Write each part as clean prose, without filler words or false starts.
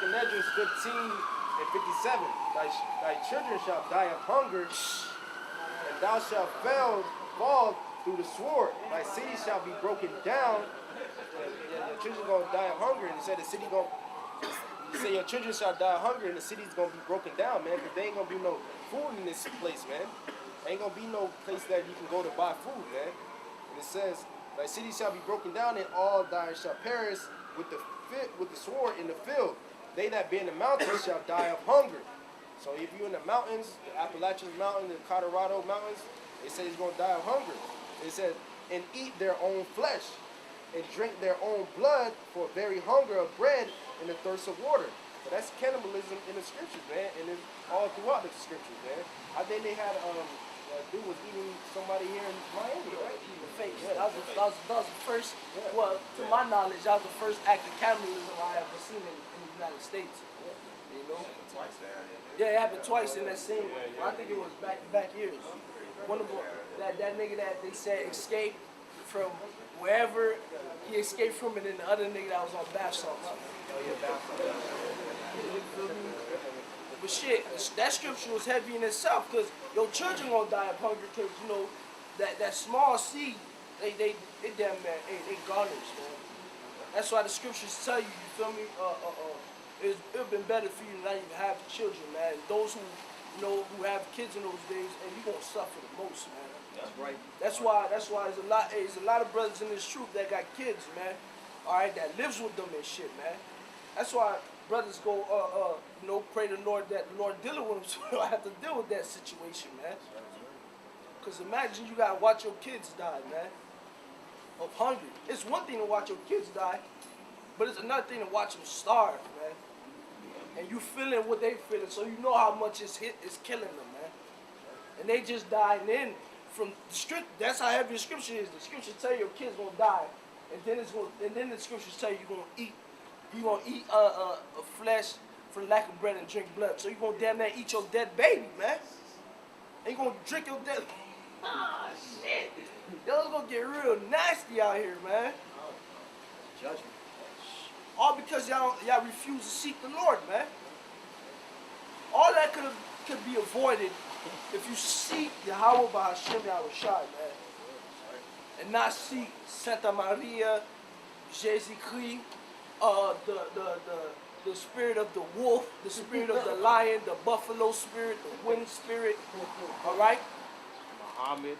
Sanhedrin 15:57. Thy children shall die of hunger, and thou shalt fall through the sword. Thy city shall be broken down. Your children gonna die of hunger, and he said the city gonna. He said your children shall die of hunger, and the city's gonna be broken down, man. Because there ain't gonna be no food in this place, man. There ain't gonna be no place that you can go to buy food, man. And it says, thy city shall be broken down, and all thy shall perish with the sword in the field. They that be in the mountains shall die of hunger. So if you're in the mountains, the Appalachian Mountains, the Colorado Mountains, it says you're gonna die of hunger. It says, and eat their own flesh, and drink their own blood, for very hunger of bread and the thirst of water. So that's cannibalism in the scriptures, man, and it's all throughout the scriptures, man. I think they had a dude was eating somebody here in Miami, right? The face. Yeah, that was the first. Yeah. Well, to my knowledge, that was the first act of cannibalism I ever seen in the United States. Yeah. You know, twice there. Yeah, it happened twice in that same. I think it was back years. One of them, that nigga that they said escaped from wherever he escaped from, and then the other nigga that was on bath salts. Oh yeah, bath salts. But shit, that scripture was heavy in itself, because your children gonna die of hunger, because you know that small seed, they damn man, they garnish, man. That's why the scriptures tell you, you feel me? It would have been better for you to not even have children, man. Those who who have kids in those days, and you gonna suffer the most, man. That's right. That's why there's a lot of brothers in this truth that got kids, man. All right, that lives with them and shit, man. That's why brothers go, pray to the Lord that the Lord dealing with them, so you don't have to deal with that situation, man. Because imagine you gotta watch your kids die, man, of hunger. It's one thing to watch your kids die, but it's another thing to watch them starve, man. And you feeling what they feeling, so you know how much it's killing them, man. And they just die, and then from the script, that's how heavy the scripture is. The scripture tell you your kid's gonna die, and then the scriptures tell you you're gonna eat flesh for lack of bread and drink blood. So you're gonna damn near eat your dead baby, man. And you're gonna drink your dead. Ah, shit. Y'all gonna get real nasty out here, man. Judgment. All because y'all refuse to seek the Lord, man. All that could be avoided if you seek Yahweh by Hashem Yahushai, man. And not seek Santa Maria, Jésus-Christ, the spirit of the wolf, the spirit of the lion, the buffalo spirit, the wind spirit, all right?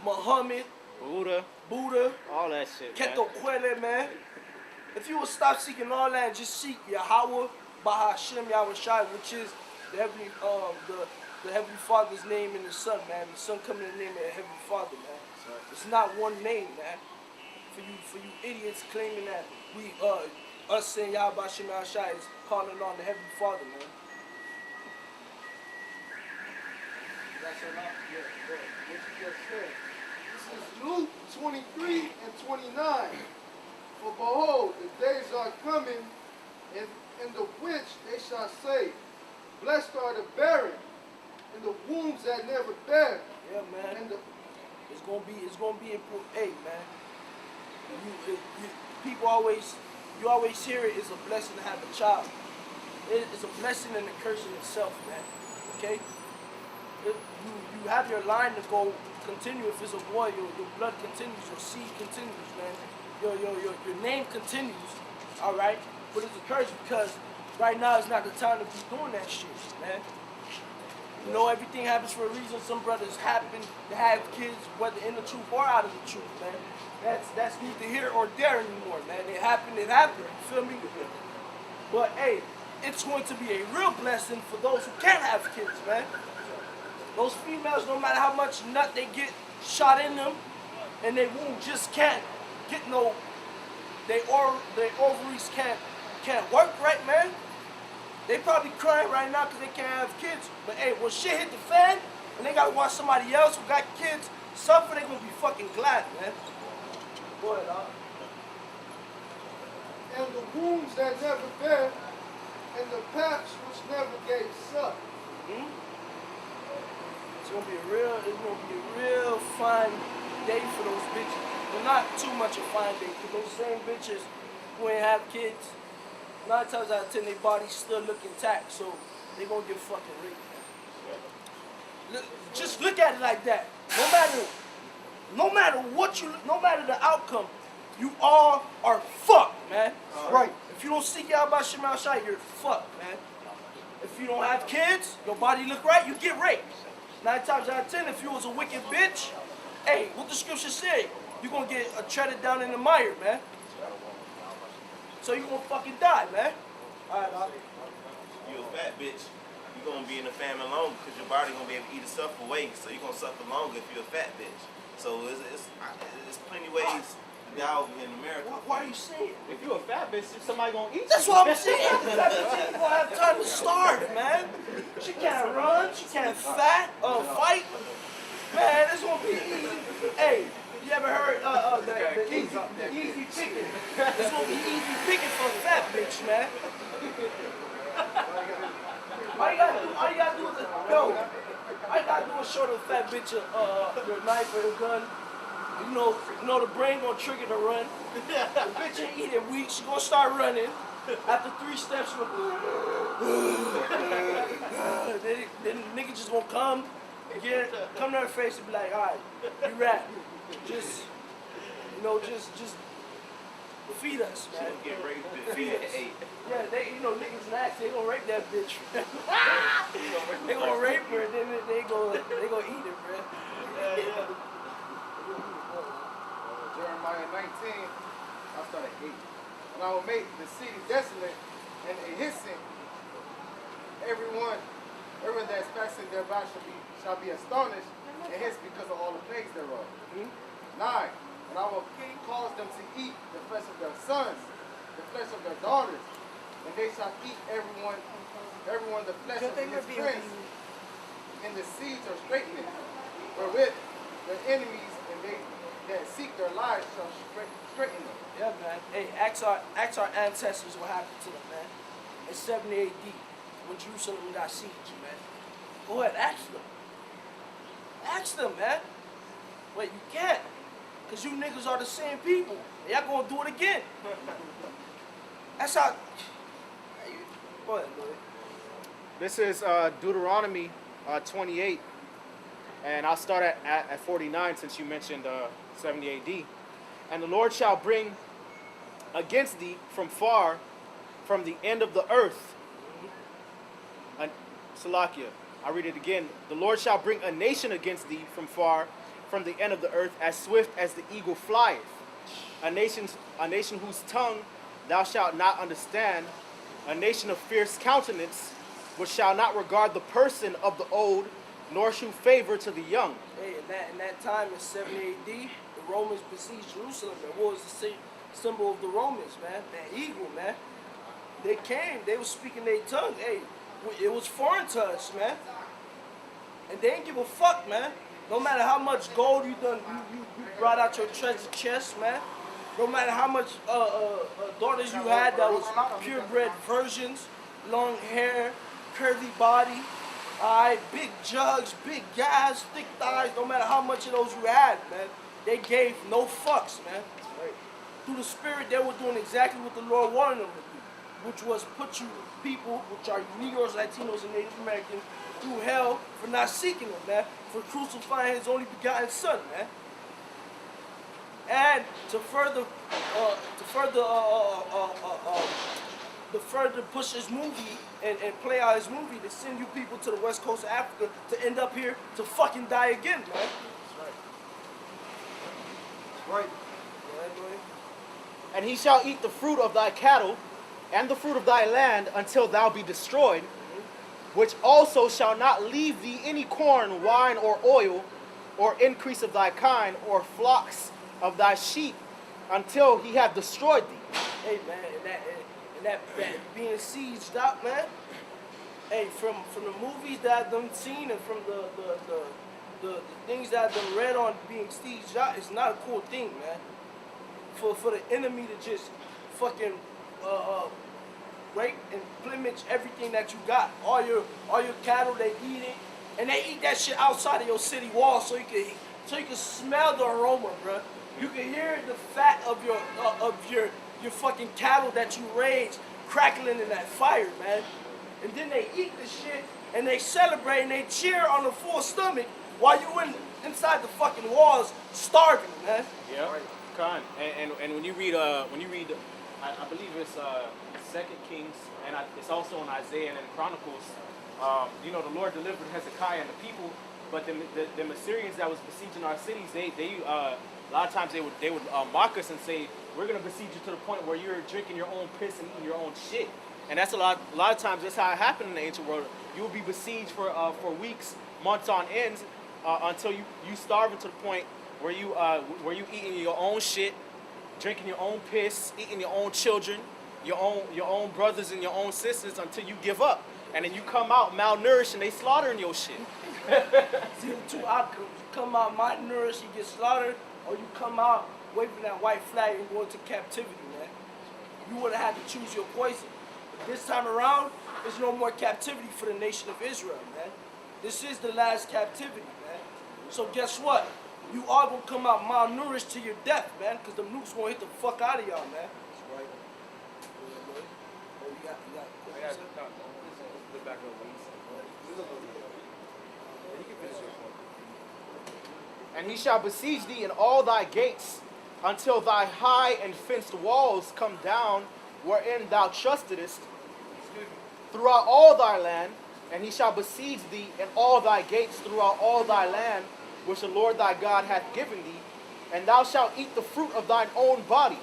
Muhammad, Buddha, all that shit, Quetzalcoatl, man. If you would stop seeking all that and just seek Yahweh by Hashem Yahushai, which is the Heavenly Father's name and the Son, man. The Son coming in the name of the Heavenly Father, man. It's not one name, man. For you idiots claiming that us saying Yahweh by Hashem Yahushai is calling on the Heavenly Father, man. That's enough. Yeah. What you just said. This is Luke 23 and 29. For behold, the days are coming, in the which they shall say, blessed are the barren, and the wombs that never bear. Yeah, man. And it's gonna be important. Hey, man. You always hear it is a blessing to have a child. It's a blessing and a curse in itself, man. Okay. You have your line to go continue. If it's a boy, your blood continues, your seed continues, man. Your name continues, all right? But it's a curse because right now is not the time to be doing that shit, man. You know, everything happens for a reason. Some brothers happen to have kids, whether in the truth or out of the truth, man. That's neither here or there anymore, man. It happened, you feel me? But hey, it's going to be a real blessing for those who can't have kids, man. Those females, no matter how much nut they get shot in them, and they womb just can't get no, their ovaries can't work right, man. They probably crying right now because they can't have kids. But hey, when shit hit the fan and they gotta watch somebody else who got kids suffer, they gonna be fucking glad, man. Go ahead, and the wombs that never bear, and the paps which never gave suck. It's gonna be a real fine day for those bitches. But not too much a fine day, because those same bitches who ain't have kids, 9 times out of 10, their bodies still look intact, so they gonna get fucking raped. Just look at it like that. No matter the outcome, you all are fucked, man. Right. If you don't seek out by Shemal Shai, you're fucked, man. If you don't have kids, your body look right, you get raped. 9 times out of 10, if you was a wicked bitch, hey, what the scripture say? You gonna get treaded down in the mire, man. So you gonna fucking die, man. All right, Doc. You a fat bitch, you gonna be in the famine longer because your body gonna be able to eat itself away. So you gonna suffer longer if you're a fat bitch. So it's plenty ways to die over here in America. Why are you saying? If you a fat bitch, somebody gonna eat you. That's what I'm saying. That bitch ain't gonna have time to starve, man. She can't run. She can't fight. Man, it's gonna be easy. Hey, you ever heard the easy picking? It's gonna be easy picking for a fat bitch, man. All you gotta do is show the fat bitch your knife or your gun. You know the brain gonna trigger the run. The bitch ain't eating weak. She gonna start running. After 3 steps, then the nigga just gonna come to her face and be like, all right, you rap. Just feed us, man. Get raped, feed us. Yeah, niggas nasty. They gonna rape that bitch. They gonna rape her, and then they gonna eat it, bro. Jeremiah 19, I started 8. And I will make the city desolate and a hissing. Everyone that is passing thereby shall be astonished and hiss because of all the plagues thereof. 9. And I will cause them to eat the flesh of their sons, the flesh of their daughters, and they shall eat everyone the flesh of his friends, and the seeds are straightening, wherewith their enemies and they that seek their lives shall straighten them. Yeah, man. Hey, ask our ancestors what happened to them, man. In 70 AD, when Jerusalem got sieged, man. Go ahead, ask them. Ask them, man. Wait, you can't. Because you niggas are the same people. And y'all gonna do it again. That's how... Go ahead, boy. This is Deuteronomy 28, and I'll start at 49 since you mentioned 70 AD. And the Lord shall bring against thee from far, from the end of the earth. Salakia, I read it again. The Lord shall bring a nation against thee from far, from the end of the earth, as swift as the eagle flieth. A nation whose tongue thou shalt not understand, a nation of fierce countenance, which shall not regard the person of the old, nor shew favor to the young. Hey, in that time in 70 AD, the Romans besieged Jerusalem. And what was the symbol of the Romans, man? That eagle, man. They came, they was speaking their tongue. Hey, it was foreign to us, man. And they didn't give a fuck, man. No matter how much gold you brought out your treasure chest, man. No matter how much daughters you had that was purebred virgins, long hair, curvy body, alright, big jugs, big guys, thick thighs. No matter how much of those you had, man, they gave no fucks, man. Through the Spirit, they were doing exactly what the Lord wanted them to do, which was put you people, which are Negroes, Latinos, and Native Americans, through hell for not seeking him, man, for crucifying his only begotten son, man. And to further push his movie and play out his movie, to send you people to the west coast of Africa to end up here to fucking die again, man. That's right. And he shall eat the fruit of thy cattle, and the fruit of thy land, until thou be destroyed, which also shall not leave thee any corn, wine, or oil, or increase of thy kind, or flocks of thy sheep, until he have destroyed thee. Hey, man, and that being sieged out, man. Hey, from the movies that I've done seen and from the things that I've done read on being sieged out, it's not a cool thing, man. For the enemy to just fucking rape and plumage everything that you got. All your cattle, they eat it, and they eat that shit outside of your city walls, so you can smell the aroma, bro. You can hear the fat of your fucking cattle that you raised crackling in that fire, man. And then they eat the shit and they celebrate and they cheer on a full stomach while you inside the fucking walls starving, man. Yeah, Khan. And when you read I believe it's Second Kings, and it's also in Isaiah and in Chronicles. You know, the Lord delivered Hezekiah and the people, but the Assyrians that was besieging our cities, they a lot of times they would mock us and say, we're gonna besiege you to the point where you're drinking your own piss and eating your own shit. And that's a lot of times that's how it happened in the ancient world. You will be besieged for weeks, months on end, until you starving to the point where you eating your own shit, drinking your own piss, eating your own children, your own brothers and your own sisters until you give up. And then you come out malnourished and they slaughtering your shit. See the two outcomes. You come out malnourished, you get slaughtered, or you come out waving that white flag and go into captivity, man. You would have had to choose your poison. But this time around, there's no more captivity for the nation of Israel, man. This is the last captivity, man. So guess what? You all gonna come out malnourished to your death, man, because the nukes gonna hit the fuck out of y'all, man. That's right. Oh, you got And he shall besiege thee in all thy gates, until thy high and fenced walls come down, wherein thou trustedest, throughout all thy land. And he shall besiege thee in all thy gates throughout all thy land, which the Lord thy God hath given thee. And thou shalt eat the fruit of thine own body,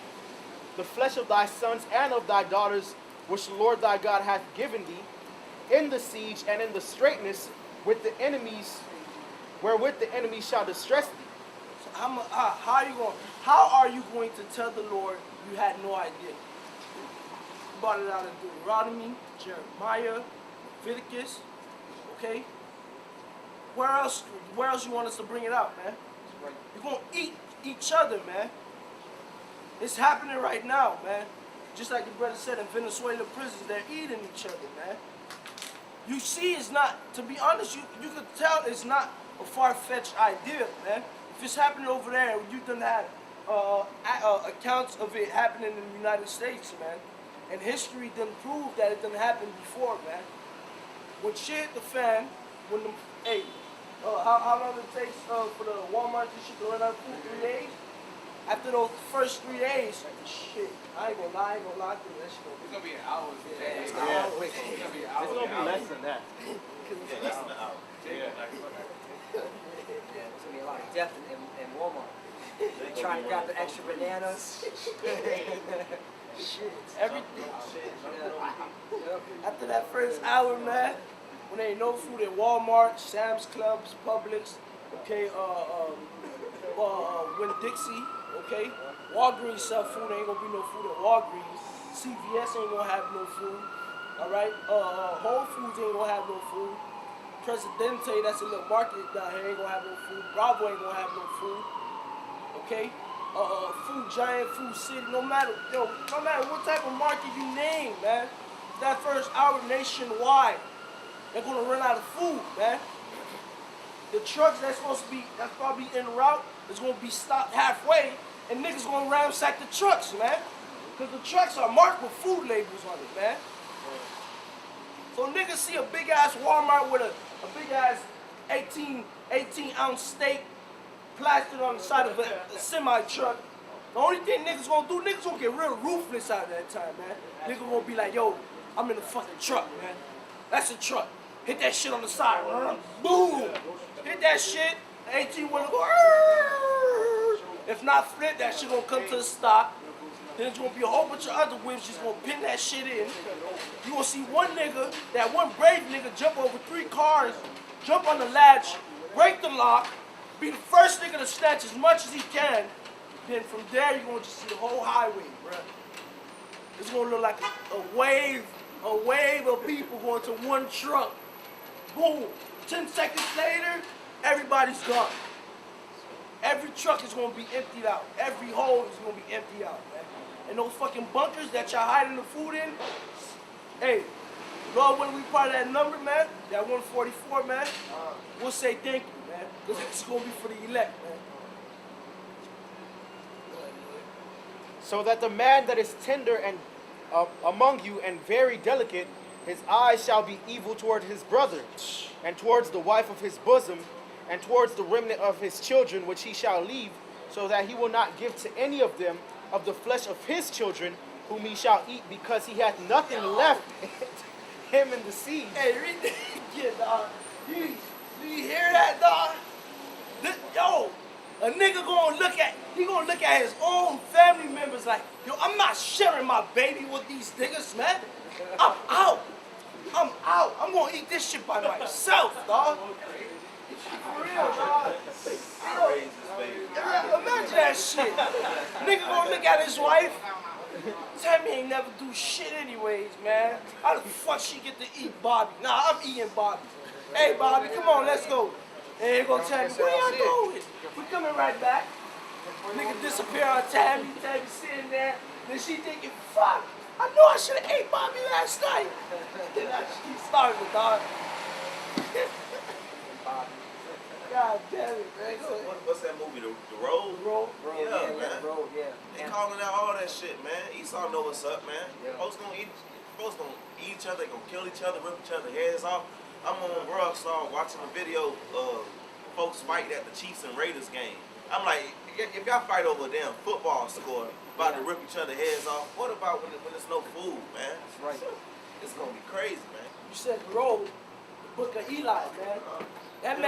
the flesh of thy sons and of thy daughters, which the Lord thy God hath given thee, in the siege and in the straitness with the enemies, wherewith the enemy shall distress thee. So how are you going to tell the Lord you had no idea? You brought it out of Deuteronomy, Jeremiah, Leviticus, okay? Where else you want us to bring it out, man? You're gonna eat each other, man. It's happening right now, man. Just like the brother said, in Venezuela prisons, they're eating each other, man. You see, it's not, to be honest, you could tell it's not a far-fetched idea, man. If it's happening over there, you done had accounts of it happening in the United States, man. And history done prove that it done happened before, man. When shit hit the fan, when the, hey, how long it takes for the Walmart to ship to run out of food? 3 days? After those first 3 days, shit, I ain't gonna lie, that shit It's gonna be an hour. it's Yeah. gonna Yeah. be It's gonna be an It's hour. going to be less than that. Yeah, less than an hour. Yeah. There's gonna be a lot of death in Walmart. They're trying to grab the extra bananas. Shit. everything. Yep. After that first hour, man, when there ain't no food at Walmart, Sam's Clubs, Publix, okay, Winn-Dixie, okay, Walgreens sell food, there ain't gonna be no food at Walgreens. CVS ain't gonna have no food, all right. Whole Foods ain't gonna have no food. Presidente, that's a little market down here, ain't gonna have no food. Bravo ain't gonna have no food, okay. Food Giant, Food City, no matter what type of market you name, man. That first hour nationwide, they're gonna run out of food, man. The trucks that's probably en route is gonna be stopped halfway, and niggas gonna ransack the trucks, man. Cause the trucks are marked with food labels on it, man. So niggas see a big ass Walmart with a big ass 18 ounce steak plastered on the side of a semi truck. The only thing niggas gonna do, niggas gonna get real ruthless out of that time, man. Niggas gonna be like, yo, I'm in the fucking truck, man. That's a truck. Hit that shit on the side. Boom. Hit that shit. The 18 wheeler go. Arr! If not flip, that shit gonna come to the stop. Then there's gonna be a whole bunch of other whips just gonna pin that shit in. You gonna see one nigga, that one brave nigga, jump over 3 cars, jump on the latch, break the lock, be the first nigga to snatch as much as he can. Then from there, you're gonna just see the whole highway, bruh. It's gonna look like a wave of people going to one truck. Boom. 10 seconds later, everybody's gone. Every truck is gonna be emptied out. Every hole is gonna be emptied out, man. And those fucking bunkers that y'all hiding the food in, hey, Lord, when we part of that number, man, that 144, man, we'll say thank you, man. Because it's gonna be for the elect, man. So that the man that is tender and among you and very delicate, his eyes shall be evil toward his brother, and towards the wife of his bosom, and towards the remnant of his children which he shall leave, so that he will not give to any of them of the flesh of his children, whom he shall eat, because he hath nothing left him in the siege. Hey, read that again, dog. You hear that, dog? Yo, a nigga gonna look at his own family members like, yo, I'm not sharing my baby with these niggas, man. I'm out. I'm gonna eat this shit by myself, dog. For real, dog. Imagine that shit. Nigga gonna look at his wife. Tammy ain't never do shit anyways, man. How the fuck she get to eat Bobby? Nah, I'm eating Bobby. Hey, Bobby, come on, let's go. And here go Tammy. Where y'all going? We coming right back. Nigga disappear on Tammy. Tammy sitting there. Then she thinking, fuck, I know I should have ate Bobby last night. Then she started, dog. God damn it, man. Go ahead. What's that movie? The Road? Roll. Yeah, man. Road, yeah. They calling out all that shit, man. Esau know what's up, man. Yeah. Folks gonna eat each other, they gonna kill each other, rip each other heads off. I'm on Rockstar watching a video of folks fighting at the Chiefs and Raiders game. I'm like, if y'all fight over a damn football score, about to rip each other heads off, what about when there's no food, man? That's right. It's gonna be crazy, man. You said roll, the book of Eli, man. That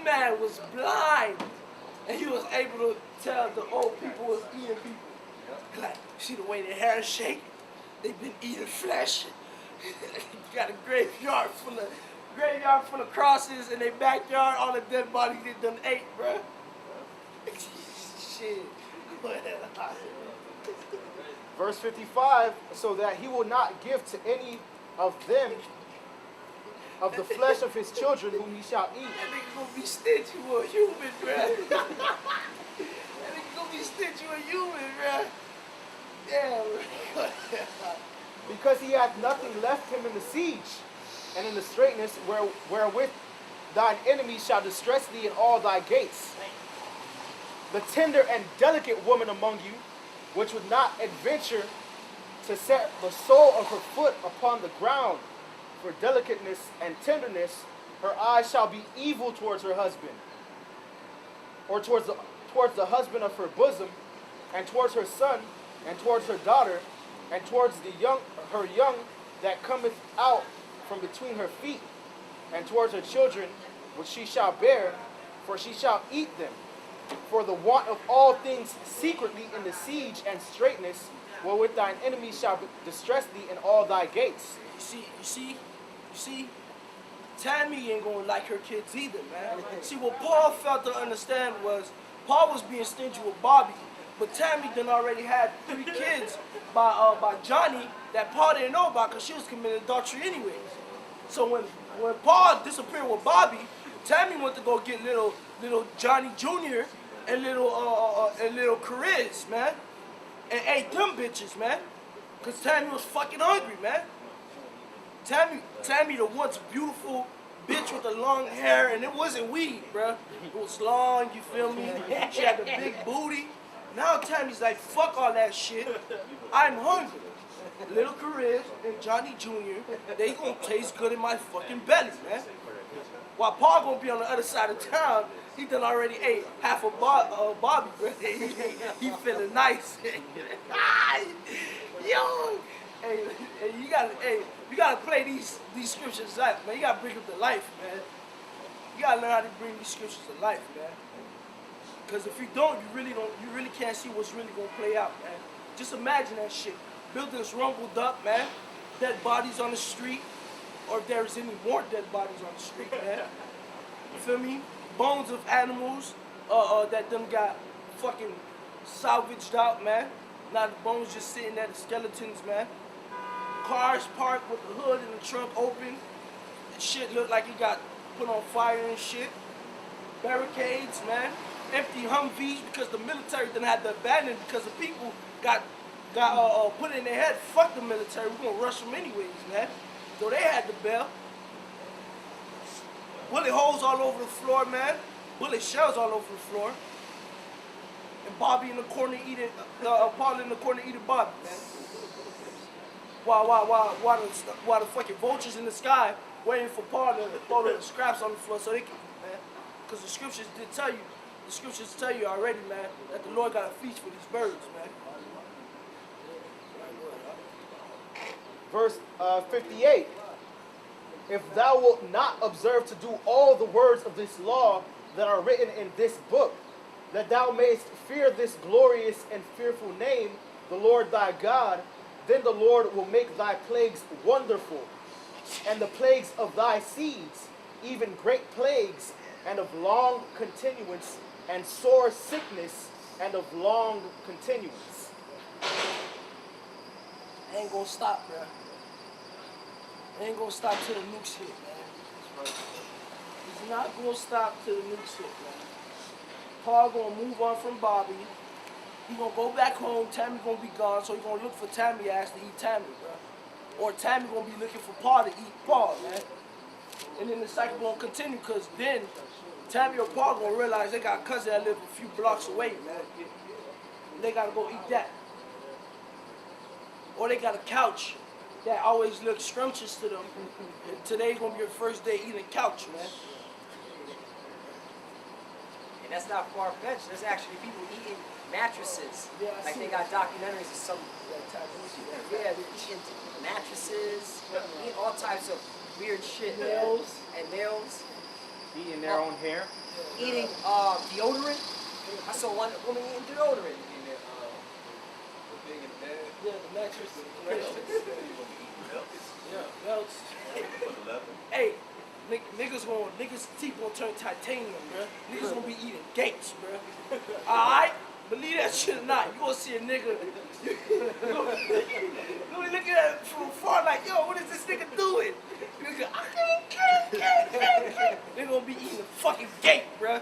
man was blind, and he was able to tell the old people was eating people. Like, see the way their hair shake? They've been eating flesh. You got a graveyard full of crosses in their backyard. All the dead bodies they done ate, bruh. Shit. Verse 55, so that he will not give to any of them of the flesh of his children whom he shall eat. That nigga gonna be stingy with a human, bruh. That nigga gonna be stingy with a human, bruh. Damn. Because he hath nothing left him in the siege, and in the straitness wherewith thine enemies shall distress thee in all thy gates. The tender and delicate woman among you, which would not adventure to set the sole of her foot upon the ground for delicateness and tenderness, her eyes shall be evil towards her husband, or towards the husband of her bosom, and towards her son, and towards her daughter, and towards her young that cometh out from between her feet, and towards her children which she shall bear, for she shall eat them. For the want of all things secretly in the siege and straitness, wherewith thine enemies shall distress thee in all thy gates. You see, Tammy ain't gonna like her kids either, man. See, what Paul felt to understand was, Paul was being stingy with Bobby, but Tammy done already had 3 kids by Johnny that Paul didn't know about because she was committing adultery anyways. So when Paul disappeared with Bobby, Tammy went to go get little Johnny Jr. and little Chris, man, and ate them bitches, man, because Tammy was fucking hungry, man. Tammy the once beautiful bitch with the long hair, and it wasn't weed, bruh. It was long, you feel me? She had the big booty. Now Tammy's like, fuck all that shit. I'm hungry. Little Chris and Johnny Jr., they gonna taste good in my fucking belly, man. While Paul gonna be on the other side of town, he done already ate half a Bobby, bro. He feeling nice. Yo, hey, you gotta play these scriptures out, man. You gotta bring them to life, man. You gotta learn how to bring these scriptures to life, man. Because if you don't, you really can't see what's really gonna play out, man. Just imagine that shit. Buildings rumbled up, man. Dead bodies on the street, or if there's any more dead bodies on the street, man. You feel me? Bones of animals that done got fucking salvaged out, man. Now the bones just sitting there, the skeletons, man. Cars parked with the hood and the trunk open. The shit looked like it got put on fire and shit. Barricades, man. Empty Humvees because the military done had to abandon because the people got put in their head, fuck the military, we're gonna rush them anyways, man. So they had to bail. Bullet holes all over the floor, man. Bullet shells all over the floor. And Bobby in the corner eating, Paul in the corner eating Bobby, man. while the fucking vultures in the sky waiting for Paul to throw the scraps on the floor so they can, man. Because the scriptures tell you already, man, that the Lord got a feast for these birds, man. Verse 58. If thou wilt not observe to do all the words of this law that are written in this book, that thou mayest fear this glorious and fearful name, the Lord thy God, then the Lord will make thy plagues wonderful, and the plagues of thy seeds, even great plagues, and of long continuance, and sore sickness, and of long continuance. Ain't gonna stop, bro. Ain't gonna stop till the nukes hit, man. It's not gonna stop till the nukes hit, man. Paul gonna move on from Bobby. He gonna go back home. Tammy gonna be gone, so he gonna look for Tammy ass to eat Tammy, bro. Or Tammy gonna be looking for Paul to eat Paul, man. And then the cycle gonna continue, cause then Tammy or Paul gonna realize they got a cousin that live a few blocks away, man. And they gotta go eat that. Or they got a couch that always looks scrumptious to them. And today's gonna be your first day eating couch, man. And that's not far-fetched. There's actually people eating mattresses. Yeah, I like see they got documentaries of some. Yeah, they're eating mattresses, eating all types of weird shit. Nails. And nails. Eating their own hair. Eating deodorant. I saw one woman eating deodorant. Yeah, the mattress. Yeah, belts. Hey, niggas' teeth gonna turn titanium, bro. Niggas gonna be eating gates, bro. Alright? Believe that shit or not. You gonna see a nigga. You gonna look at it from afar like, yo, what is this nigga doing? Nigga, I can't. They gonna be eating a fucking gate, bro.